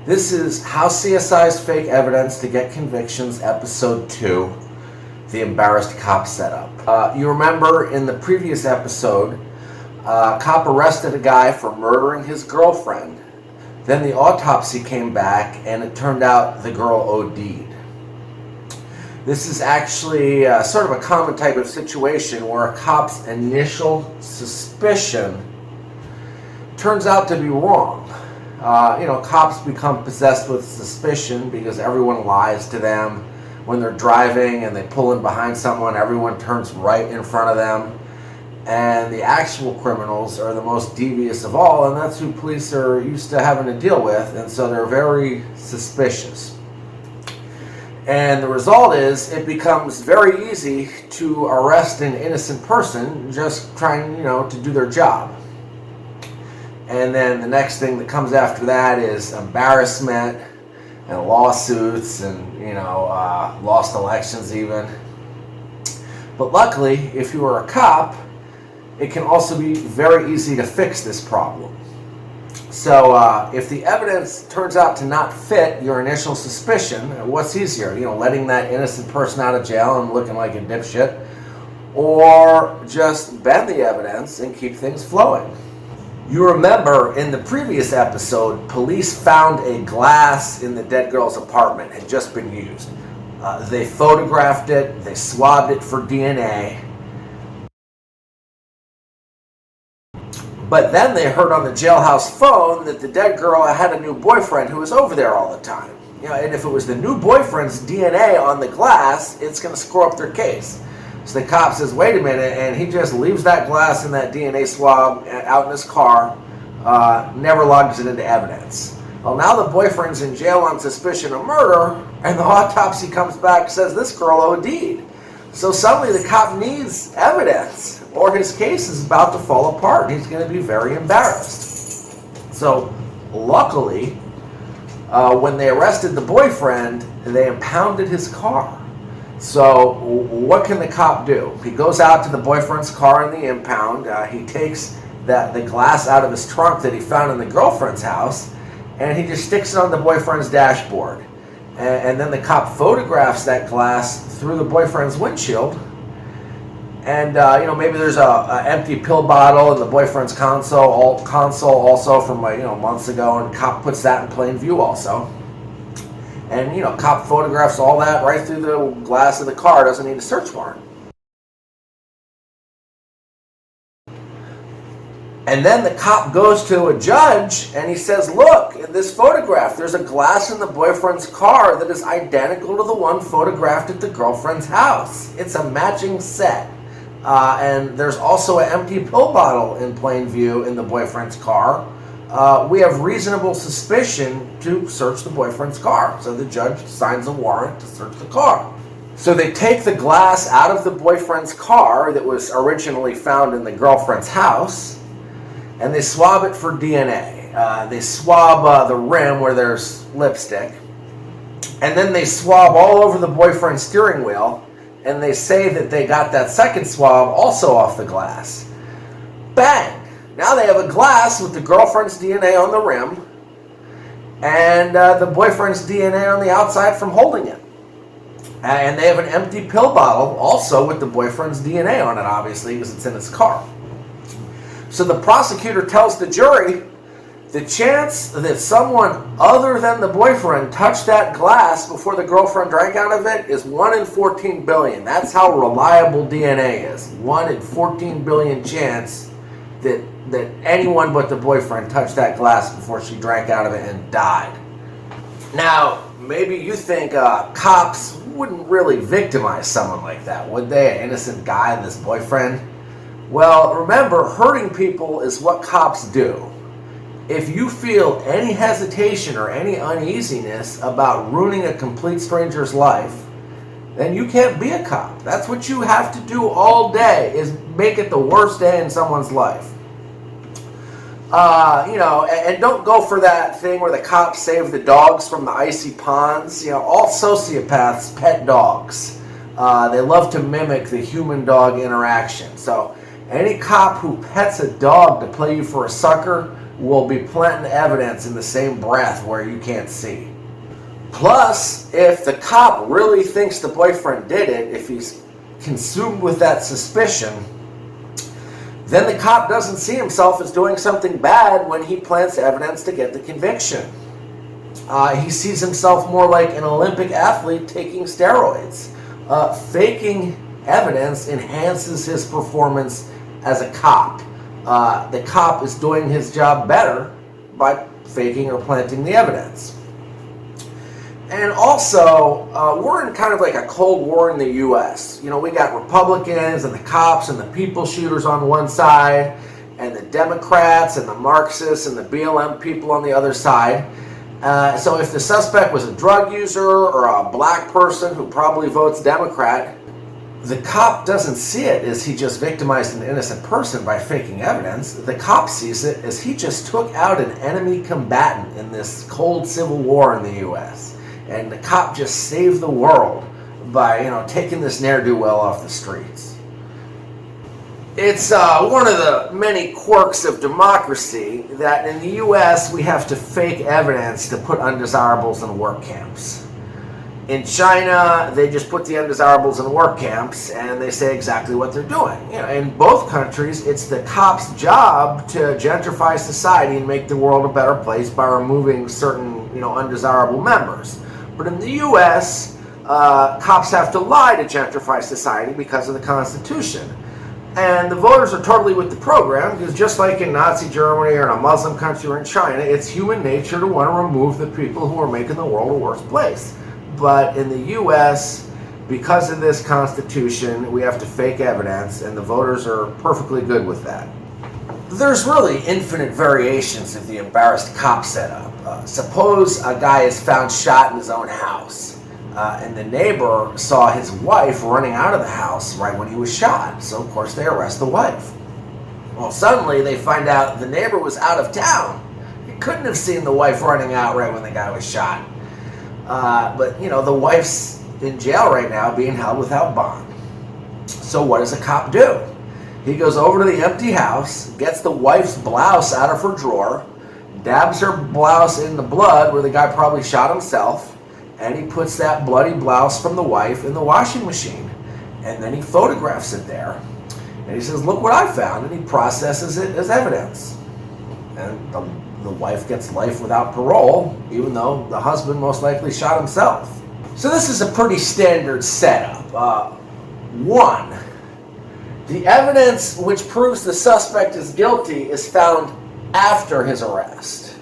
This is How CSI's Fake Evidence to Get Convictions, Episode 2, The Embarrassed Cop Setup. You remember in the previous episode, a cop arrested a guy for murdering his girlfriend. Then the autopsy came back and it turned out the girl OD'd. This is actually sort of a common type of situation where a cop's initial suspicion turns out to be wrong. Cops become possessed with suspicion because everyone lies to them. When they're driving and they pull in behind someone, everyone turns right in front of them. And the actual criminals are the most devious of all, and that's who police are used to having to deal with, and so they're very suspicious. And the result is it becomes very easy to arrest an innocent person just trying, to do their job. And then the next thing that comes after that is embarrassment and lawsuits and, lost elections even. But luckily, if you are a cop, it can also be very easy to fix this problem. So if the evidence turns out to not fit your initial suspicion, what's easier? Letting that innocent person out of jail and looking like a dipshit, or just bend the evidence and keep things flowing? You remember in the previous episode, police found a glass in the dead girl's apartment. It had just been used. They photographed it, they swabbed it for DNA. But then they heard on the jailhouse phone that the dead girl had a new boyfriend who was over there all the time. And if it was the new boyfriend's DNA on the glass, it's going to screw up their case. So the cop says, wait a minute, and he just leaves that glass and that DNA swab out in his car, never logs it into evidence. Well, now the boyfriend's in jail on suspicion of murder, and the autopsy comes back and says this girl OD'd. So suddenly the cop needs evidence, or his case is about to fall apart. He's going to be very embarrassed. So luckily, when they arrested the boyfriend, they impounded his car. So what can the cop do? He goes out to the boyfriend's car in the impound. He takes the glass out of his trunk that he found in the girlfriend's house, and he just sticks it on the boyfriend's dashboard. And then the cop photographs that glass through the boyfriend's windshield. And, maybe there's a empty pill bottle in the boyfriend's console also from, months ago, and the cop puts that in plain view also. And, cop photographs all that right through the glass of the car, doesn't need a search warrant. And then the cop goes to a judge and he says, look, in this photograph, there's a glass in the boyfriend's car that is identical to the one photographed at the girlfriend's house. It's a matching set. And there's also an empty pill bottle in plain view in the boyfriend's car. We have reasonable suspicion to search the boyfriend's car. So the judge signs a warrant to search the car. So they take the glass out of the boyfriend's car that was originally found in the girlfriend's house, and they swab it for DNA. They swab the rim where there's lipstick, and then they swab all over the boyfriend's steering wheel, and they say that they got that second swab also off the glass. Bang! Now they have a glass with the girlfriend's DNA on the rim, and the boyfriend's DNA on the outside from holding it. And they have an empty pill bottle also with the boyfriend's DNA on it, obviously, because it's in his car. So the prosecutor tells the jury the chance that someone other than the boyfriend touched that glass before the girlfriend drank out of it is 1 in 14 billion. That's how reliable DNA is. 1 in 14 billion chance that anyone but the boyfriend touched that glass before she drank out of it and died. Now, maybe you think cops wouldn't really victimize someone like that, would they? An innocent guy and this boyfriend? Well, remember, hurting people is what cops do. If you feel any hesitation or any uneasiness about ruining a complete stranger's life, then you can't be a cop. That's what you have to do all day, is make it the worst day in someone's life. And don't go for that thing where the cops save the dogs from the icy ponds. All sociopaths pet dogs. They love to mimic the human-dog interaction. So any cop who pets a dog to play you for a sucker, will be planting evidence in the same breath where you can't see. Plus, if the cop really thinks the boyfriend did it, if he's consumed with that suspicion, then the cop doesn't see himself as doing something bad when he plants evidence to get the conviction. He sees himself more like an Olympic athlete taking steroids. Faking evidence enhances his performance as a cop. The cop is doing his job better by faking or planting the evidence. And also, we're in kind of like a Cold War in the U.S. You know, we got Republicans and the cops and the people shooters on one side, and the Democrats and the Marxists and the BLM people on the other side. So if the suspect was a drug user or a black person who probably votes Democrat, the cop doesn't see it as he just victimized an innocent person by faking evidence. The cop sees it as he just took out an enemy combatant in this cold civil war in the U.S. And the cop just saved the world by, taking this ne'er-do-well off the streets. It's one of the many quirks of democracy that in the U.S. we have to fake evidence to put undesirables in work camps. In China, they just put the undesirables in work camps and they say exactly what they're doing. In both countries, it's the cop's job to gentrify society and make the world a better place by removing certain, undesirable members. But in the U.S., cops have to lie to gentrify society because of the Constitution. And the voters are totally with the program because just like in Nazi Germany or in a Muslim country or in China, it's human nature to want to remove the people who are making the world a worse place. But in the U.S., because of this Constitution, we have to fake evidence, and the voters are perfectly good with that. There's really infinite variations of the embarrassed cop setup. Suppose a guy is found shot in his own house, and the neighbor saw his wife running out of the house right when he was shot, so of course they arrest the wife. Well, suddenly they find out the neighbor was out of town. He couldn't have seen the wife running out right when the guy was shot. But the wife's in jail right now being held without bond. So what does a cop do? He goes over to the empty house, gets the wife's blouse out of her drawer, dabs her blouse in the blood where the guy probably shot himself, and he puts that bloody blouse from the wife in the washing machine. And then he photographs it there. And he says, look what I found, and he processes it as evidence. And the wife gets life without parole, even though the husband most likely shot himself. So this is a pretty standard setup. One, the evidence which proves the suspect is guilty is found after his arrest.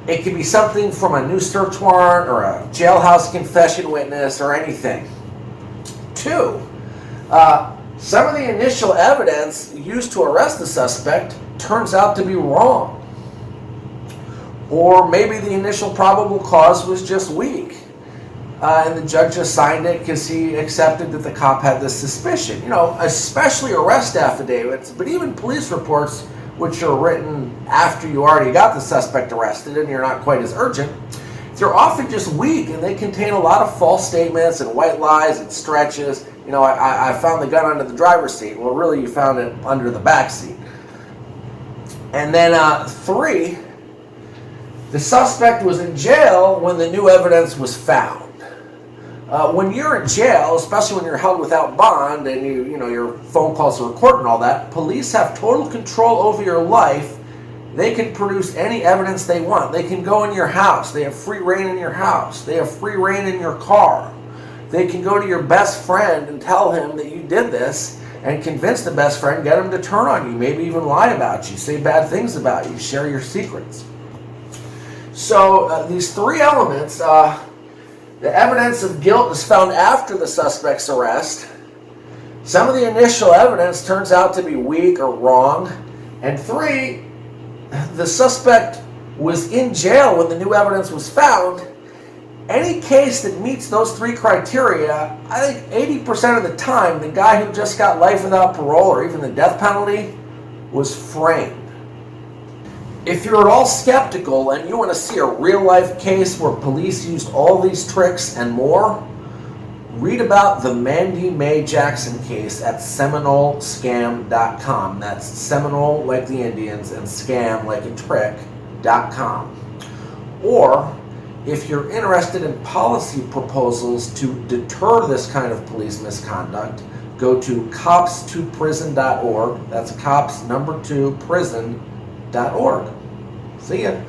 It can be something from a new search warrant or a jailhouse confession witness or anything. Two, some of the initial evidence used to arrest the suspect turns out to be wrong. Or maybe the initial probable cause was just weak. And the judge just signed it because he accepted that the cop had this suspicion. Especially arrest affidavits, but even police reports, which are written after you already got the suspect arrested and you're not quite as urgent, they're often just weak and they contain a lot of false statements and white lies and stretches. I found the gun under the driver's seat. Well, really, you found it under the back seat. And then three, the suspect was in jail when the new evidence was found. When you're in jail, especially when you're held without bond and your phone calls are recorded and all that, police have total control over your life. They can produce any evidence they want. They can go in your house. They have free reign in your house. They have free reign in your car. They can go to your best friend and tell him that you did this and convince the best friend, get him to turn on you, maybe even lie about you, say bad things about you, share your secrets. So these three elements, the evidence of guilt is found after the suspect's arrest. Some of the initial evidence turns out to be weak or wrong. And three, the suspect was in jail when the new evidence was found. Any case that meets those three criteria, I think 80% of the time, the guy who just got life without parole or even the death penalty was framed. If you're at all skeptical and you want to see a real-life case where police used all these tricks and more, Read about the Mandy Mae Jackson case at SeminoleScam.com. That's Seminole like the Indians and scam like a trick.com. Or if you're interested in policy proposals to deter this kind of police misconduct, go to cops2prison.org. That's cops2prison.org. See ya.